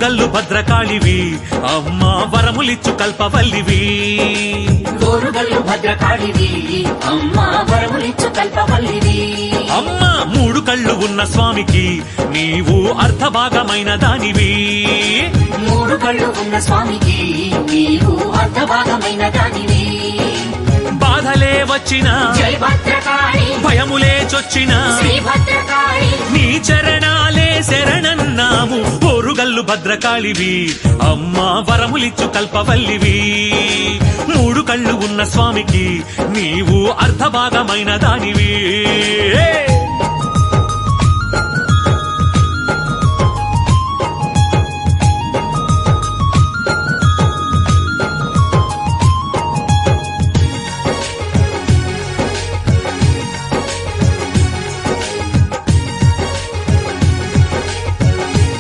ఓరుగల్లు భద్రకాళివి అమ్మా వరములిచ్చు కల్పవల్లివి ఓరుగల్లు భద్రకాళివి అమ్మా వరములిచ్చు కల్పవల్లివి అమ్మా మూడు కళ్ళు ఉన్న స్వామికి నీవు అర్ధభాగమైన దానివి మూడు కళ్ళు ఉన్న స్వామికి నీవు అర్ధభాగమైన దానివి బాధలే వచ్చినా జై భద్రకాళి భయములే చొచ్చినా శ్రీ భద్రకాళి నీ చరణాలే శరణన్నాము ఓరుగల్లు భద్రకాళివి అమ్మా వరములిచ్చు కల్పవల్లివి మూడు కళ్ళు ఉన్న స్వామికి నీవు అర్ధభాగమైన దానివి